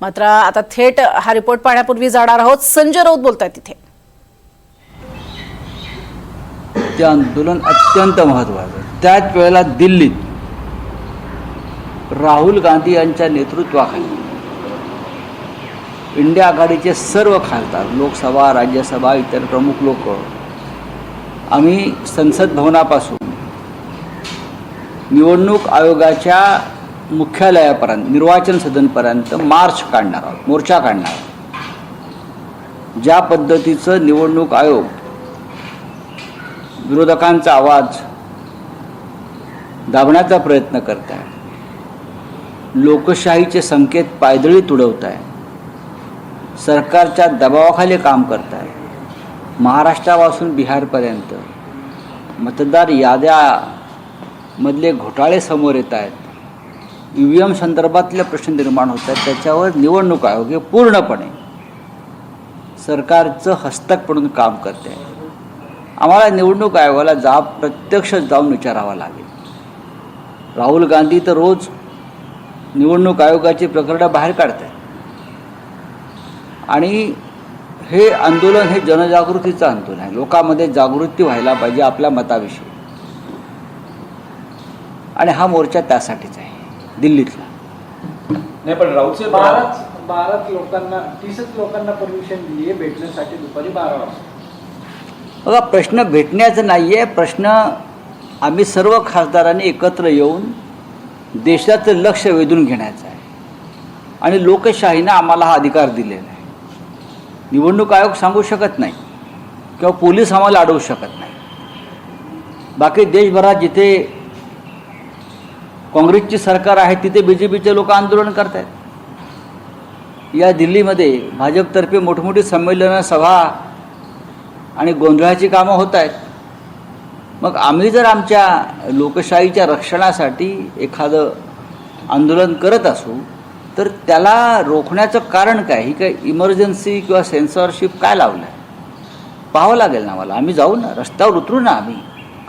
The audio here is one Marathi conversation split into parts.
मात्र आता थेट हा रिपोर्ट पाहण्यापूर्वी जाणार आहोत. संजय राऊत बोलतायत तिथे. ते आंदोलन अत्यंत महत्त्वाचं. त्याच वेळेला दिल्लीत राहुल गांधी यांच्या नेतृत्वाखाली इंडिया आघाडीचे सर्व खासदार, लोकसभा, राज्यसभा, इतर प्रमुख लोक आम्ही संसद भवनापासून निवडणूक आयोगाच्या मुख्यालयापर्यंत, निर्वाचन सदनपर्यंत मार्च काढणार आहोत, मोर्चा काढणार आहोत. ज्या पद्धतीचं निवडणूक आयोग विरोधकांचा आवाज दाबण्याचा प्रयत्न करत आहे, लोकशाहीचे संकेत पायदळी तुडवत आहे, सरकारच्या दबावाखाली काम करत आहे, महाराष्ट्रापासून बिहारपर्यंत मतदार याद्यामधले घोटाळे समोर येत आहेत, EVM संदर्भातले प्रश्न निर्माण होत आहेत, त्याच्यावर निवडणूक आयोग हे पूर्णपणे सरकारचं हस्तक म्हणून काम करते आहे. आम्हाला निवडणूक आयोगाला प्रत्यक्ष जाऊन विचारावा लागेल. राहुल गांधी तर रोज निवडणूक आयोगाची प्रकरणं बाहेर काढत आहेत आणि हे आंदोलन हे जनजागृतीचं आंदोलन आहे. लोकांमध्ये जागृती व्हायला पाहिजे आपल्या मताविषयी, आणि हा मोर्चा त्यासाठीच आहे दिल्लीतला. नाही, पण राऊतचे 12 लोकांना 30 लोकांना परमिशन दिली आहे भेटण्यासाठी दुपारी 12 वाजता. बघा, प्रश्न भेटण्याचं नाही आहे, प्रश्न आम्ही सर्व खासदारांनी एकत्र येऊन देशाचं लक्ष वेधून घेण्याचा आहे. आणि लोकशाहीनं आम्हाला हा अधिकार दिलेला आहे. निवडणूक आयोग सांगू शकत नाही किंवा पोलीस आम्हाला अडवू शकत नाही. बाकी देशभरात जिथे काँग्रेसची सरकार आहे तिथे BJPचे लोक आंदोलन करत आहेत. या दिल्लीमध्ये भाजपतर्फे मोठमोठी संमेलनं, सभा आणि गोंधळाची कामं होत आहेत. मग आम्ही जर आमच्या लोकशाहीच्या रक्षणासाठी एखादं आंदोलन करत असू तर त्याला रोखण्याचं कारण काय? ही काय इमर्जन्सी किंवा सेन्सॉरशिप काय लावलं आहे पाहावं लागेल ना मला. आम्ही जाऊ ना, रस्त्यावर उतरू ना. आम्ही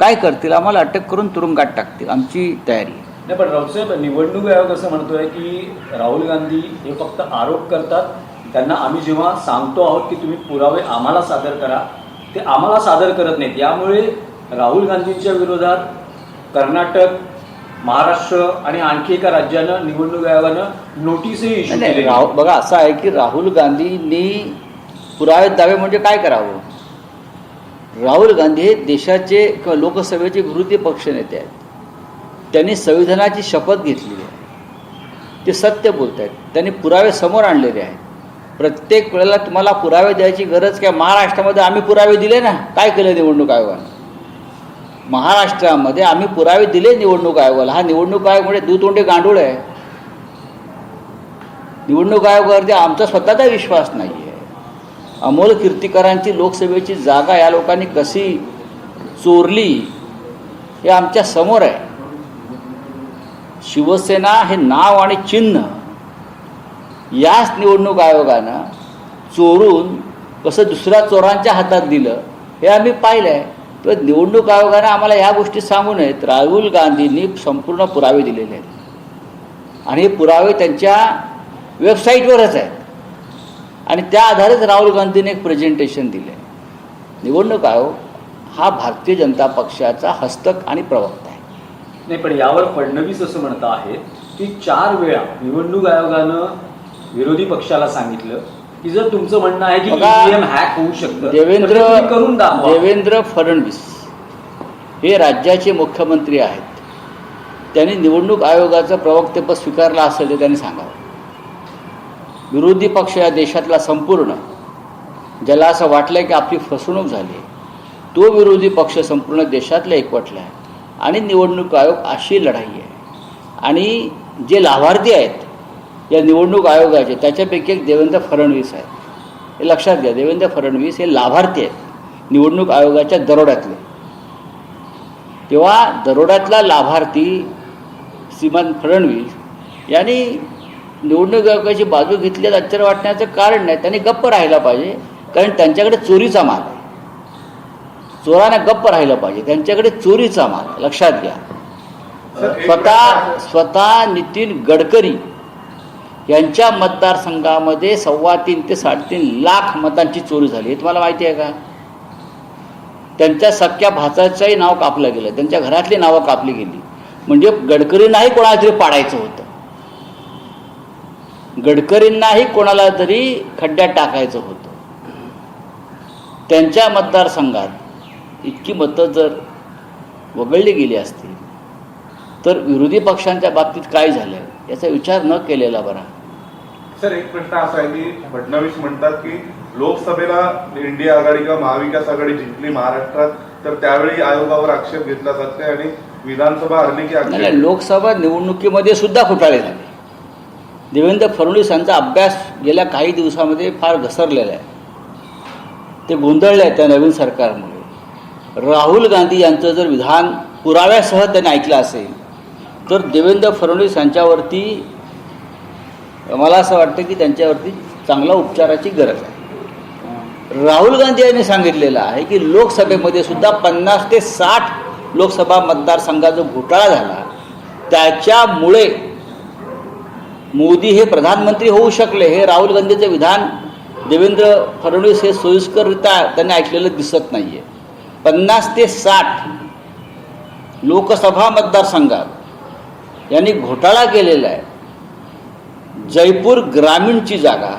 काय करतील? आम्हाला अटक करून तुरुंगात टाकतील. आमची तयारी आहे. नाही, पण राऊतसाहेब, निवडणूक आयोग असं म्हणतोय की राहुल गांधी हे फक्त आरोप करतात. त्यांना आम्ही जेव्हा सांगतो आहोत की तुम्ही पुरावे आम्हाला सादर करा, ते आम्हाला सादर करत नाहीत. यामुळे राहुल गांधींच्या विरोधात कर्नाटक, महाराष्ट्र आणि आणखी एका राज्यानं निवडणूक आयोगानं नोटीसही इश्यू केली. बघा, असं आहे की राहुल गांधींनी पुरावे दावे म्हणजे काय करावं? राहुल गांधी हे देशाचे किंवा लोकसभेचे विरोधी पक्षनेते आहेत. त्यांनी संविधानाची शपथ घेतलेली आहे. ते सत्य बोलत आहेत. त्यांनी पुरावे समोर आणलेले आहेत. प्रत्येक वेळेला तुम्हाला पुरावे द्यायची गरज काय? महाराष्ट्रामध्ये आम्ही पुरावे दिले ना. काय केलं निवडणूक आयोगानं? महाराष्ट्रामध्ये आम्ही पुरावे दिले निवडणूक आयोगाला. हा निवडणूक आयोग म्हणजे दुतोंडे गांडूळ आहे. निवडणूक आयोगावरती आमचा स्वतःचा विश्वास नाही आहे. अमोल कीर्तिकरांची लोकसभेची जागा या लोकांनी कशी चोरली हे आमच्या समोर आहे. शिवसेना हे नाव आणि चिन्ह याच निवडणूक आयोगानं चोरून कसं दुसऱ्या चोरांच्या हातात दिलं हे आम्ही पाहिलं आहे. तर निवडणूक आयोगानं आम्हाला ह्या गोष्टी सांगू नयेत. राहुल गांधींनी संपूर्ण पुरावे दिलेले आहेत आणि हे पुरावे त्यांच्या वेबसाईटवरच आहेत आणि त्या आधारेच राहुल गांधींनी एक प्रेझेंटेशन दिलं आहे. निवडणूक आयोग हा भारतीय जनता पक्षाचा हस्तक आणि प्रवक्ता आहे. नाही, पण यावर फडणवीस असं म्हणत आहेत की 4 वेळा निवडणूक आयोगानं विरोधी पक्षाला सांगितलं की जर तुमचं म्हणणं आहे की EVM हॅक होऊ शकतं, देवेंद्र फडणवीस हे राज्याचे मुख्यमंत्री आहेत. त्यांनी निवडणूक आयोगाचं प्रवक्तेपद स्वीकारलं असेल तर त्यांनी सांगावं. विरोधी पक्ष या देशातला संपूर्ण, ज्याला असं वाटलं की आपली फसवणूक झाली, तो विरोधी पक्ष संपूर्ण देशातला एकवटला आहे आणि निवडणूक आयोग अशी लढाई आहे. आणि जे लाभार्थी आहेत या निवडणूक आयोगाचे त्याच्यापैकी एक देवेंद्र फडणवीस आहेत. हे लक्षात घ्या, देवेंद्र फडणवीस हे लाभार्थी आहेत निवडणूक आयोगाच्या दरोड्यातले. तेव्हा दरोड्यातला लाभार्थी श्रीमान फडणवीस यांनी निवडणूक आयोगाची बाजू घेतली आश्चर्य वाटण्याचं कारण नाही. त्यांनी गप्प राहायला पाहिजे, कारण त्यांच्याकडे चोरीचा माल आहे. चोराने गप्प राहिलं पाहिजे. त्यांच्याकडे चोरीचा माल लक्षात घ्या. स्वतः नितीन गडकरी यांच्या मतदारसंघामध्ये 3.25 ते 3.5 लाख मतांची चोरी झाली. हे तुम्हाला माहिती आहे का? त्यांच्या सख्या भाचाचंही नाव कापलं गेलं, त्यांच्या घरातली नावं कापली गेली. म्हणजे गडकरींनाही कोणाला तरी पाडायचं होतं, गडकरींनाही कोणाला तरी खड्ड्यात टाकायचं होतं. त्यांच्या मतदारसंघात इतकी मतं जर वगळली गेली असतील तर विरोधी पक्षांच्या बाबतीत काय झालं याचा विचार न केलेला बरा. सर, एक प्रश्न असा आहे की फडणवीस म्हणतात की लोकसभेला इंडिया आघाडी किंवा महाविकास आघाडी जिंकली महाराष्ट्रात तर त्यावेळी आयोगावर आक्षेप घेतला जात नाही आणि विधानसभा हरली की आक्षेप. नाही, लोकसभा निवडणुकीमध्ये सुद्धा घोटाळे झाले. देवेंद्र फडणवीस यांचा अभ्यास गेल्या काही दिवसामध्ये फार घसरलेला आहे. ते गोंधळले आहेत त्या नवीन सरकारमुळे. राहुल गांधी यांचं जर विधान पुराव्यासह त्यांनी ऐकलं असेल तर देवेंद्र फडणवीस यांच्यावरती मला असं वाटतं की त्यांच्यावरती चांगला उपचाराची गरज आहे. राहुल गांधी यांनी सांगितलेलं आहे की लोकसभेमध्ये सुद्धा 50 ते 60 लोकसभा मतदारसंघाचा घोटाळा झाला, त्याच्यामुळे मोदी हे प्रधानमंत्री होऊ शकले. हे राहुल गांधीचं विधान देवेंद्र फडणवीस हे सोयीस्कररित्या त्यांनी ऐकलेलं दिसत नाही आहे. 50 ते 60 लोकसभा मतदारसंघात यांनी घोटाळा केलेला आहे. जयपूर ग्रामीणची जागा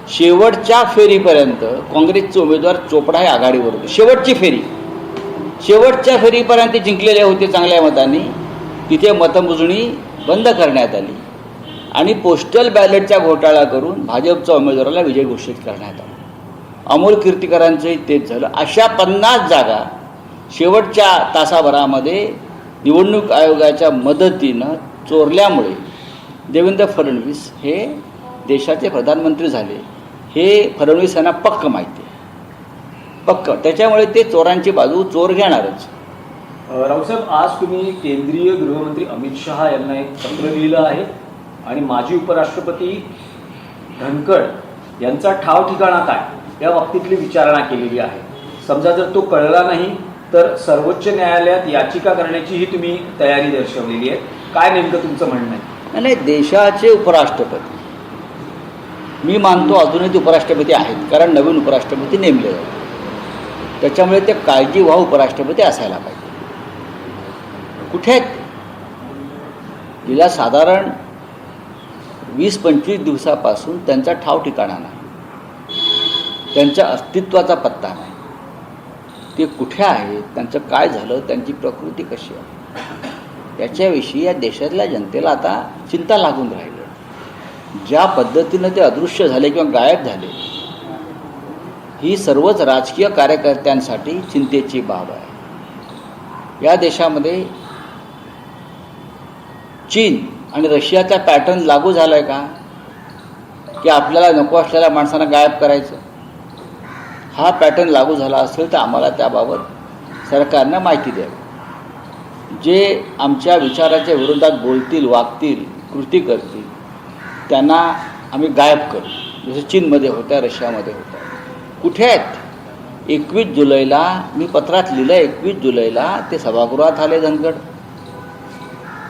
शेवटच्या फेरीपर्यंत काँग्रेसचे उमेदवार चोपडा हे आघाडीवर होते. शेवटच्या फेरीपर्यंत जिंकलेले होते चांगल्या मतांनी. तिथे मतमोजणी बंद करण्यात आली आणि पोस्टल बॅलेटचा घोटाळा करून भाजपच्या उमेदवाराला विजय घोषित करण्यात आला. अमोल कीर्तीकरांचंही तेच झालं. अशा 50 जागा शेवटच्या तासाभरामध्ये निवडणूक आयोगाच्या मदतीनं चोरल्यामुळे देवेंद्र फडणवीस हे देशाचे प्रधानमंत्री झाले. हे फडणवीस यांना पक्क माहिती आहे, पक्क. त्याच्यामुळे ते चोरांची बाजू चोर घेणारच. रावसाहेब, आज तुम्ही केंद्रीय गृहमंत्री अमित शहा यांना एक पत्र लिहिलं आहे आणि माजी उपराष्ट्रपती धनखड यांचा ठाव ठिकाणा काय या बाबतीतली विचारणा केलेली आहे. समजा जर तो कळला नाही तर सर्वोच्च न्यायालयात याचिका करण्याचीही तुम्ही तयारी दर्शवलेली आहे. काय नेमकं तुमचं म्हणणं आहे? नाही, देशाचे उपराष्ट्रपती मी मानतो अजूनही ते उपराष्ट्रपती आहेत, कारण नवीन उपराष्ट्रपती नेमले जातात. त्याच्यामुळे ते काळजीवाहू उपराष्ट्रपती असायला पाहिजे. कुठे आहेत? गेल्या साधारण 20-25 दिवसापासून त्यांचा ठाव ठिकाणा नाही, त्यांच्या अस्तित्वाचा पत्ता नाही. ते कुठे आहेत, त्यांचं काय झालं, त्यांची प्रकृती कशी आहे याच्याविषयी या देशातल्या जनतेला आता चिंता लागून राहिली. ज्या पद्धतीनं ते अदृश्य झाले किंवा गायब झाले ही सर्वच राजकीय कार्यकर्त्यांसाठी चिंतेची बाब आहे. या देशामध्ये चीन आणि रशियाचा पॅटर्न लागू झाला आहे का की आपल्याला नको असलेल्या माणसांना गायब करायचं? हा पॅटर्न लागू झाला असेल तर आम्हाला त्याबाबत सरकारनं माहिती द्यावी. जे आमच्या विचाराच्या विरोधात बोलतील, वागतील, कृती करतील त्यांना आम्ही गायब करू, जसं चीनमध्ये होत्या, रशियामध्ये होत्या. कुठे आहेत? 21 जुलैला मी पत्रात लिहिलं, 21 जुलैला ते सभागृहात आले धनखड.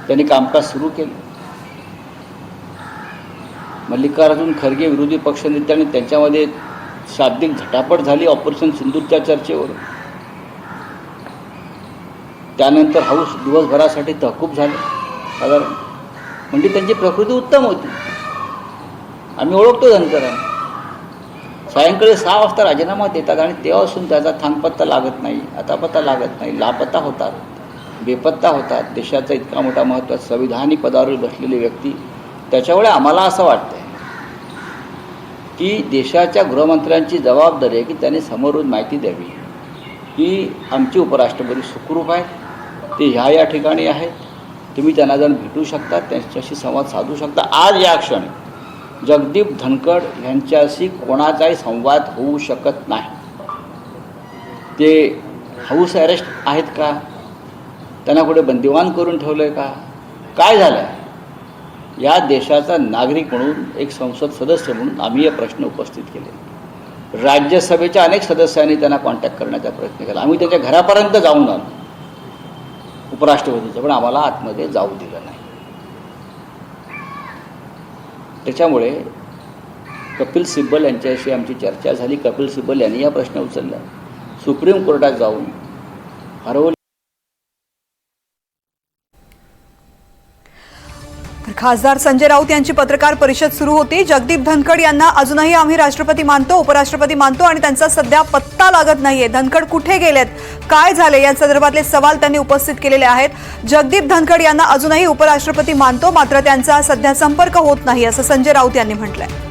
त्यांनी कामकाज सुरू केलं. मल्लिकार्जुन खरगे विरोधी पक्षनेत्यांनी त्यांच्यामध्ये शाब्दिक झटापट झाली ऑपरेशन सिंदूरच्या चर्चेवर. त्यानंतर हाऊस दिवसभरासाठी तहकूब झाले साधारण. म्हणजे त्यांची प्रकृती उत्तम होती. आम्ही ओळखतो धनकरांना. सायंकाळी 6 वाजता राजीनामा देतात आणि तेव्हापासून त्याचा थांगपत्ता लागत नाही, अतापत्ता लागत नाही. लापत्ता होतात, बेपत्ता होतात. देशाचा इतका मोठा महत्त्वाचा संविधानिक पदावर बसलेली व्यक्ती. त्याच्यामुळे आम्हाला असं वाटतं की देशाच्या गृहमंत्र्यांची जबाबदारी आहे की त्यांनी समोरून माहिती द्यावी की आमचे उपराष्ट्रपती सुखरूप आहेत, ते ह्या ठिकाणी आहेत, तुम्ही त्यांना जण भेटू शकता, त्यांच्याशी संवाद साधू शकता. आज या क्षणी जगदीप धनखड यांच्याशी कोणाचाही संवाद होऊ शकत नाही. ते हाऊस अरेस्ट आहेत का? त्यांना कुठे बंदिवान करून ठेवलं आहे का? काय झालं आहे? या देशाचा नागरिक म्हणून, एक संसद सदस्य म्हणून आम्ही हे प्रश्न उपस्थित केले. राज्यसभेच्या अनेक सदस्यांनी त्यांना कॉन्टॅक्ट करण्याचा प्रयत्न केला. आम्ही त्याच्या घरापर्यंत जाऊन आलो उपराष्ट्रपतीचं, पण आम्हाला आतमध्ये जाऊ दिलं नाही. त्याच्यामुळे कपिल सिब्बल यांच्याशी आमची चर्चा झाली. कपिल सिब्बल यांनी हा प्रश्न उचलला. सुप्रीम कोर्टात जाऊन हरवले. खासदार संजय राऊत यांची पत्रकार परिषद सुरू होती. जगदीप धनखड यांना अजूनही आम्ही राष्ट्रपती मानतो, उपराष्ट्रपती मानतो आणि त्यांचा सध्या पत्ता लागत नाहीये. धनखड कुठे गेलेत, काय झाले या संदर्भातले सवाल त्यांनी उपस्थित केलेले आहेत. जगदीप धनखड यांना अजूनही उपराष्ट्रपती मानतो, मात्र त्यांचा सध्या संपर्क होत नाही असं संजय राऊत यांनी म्हटलंय.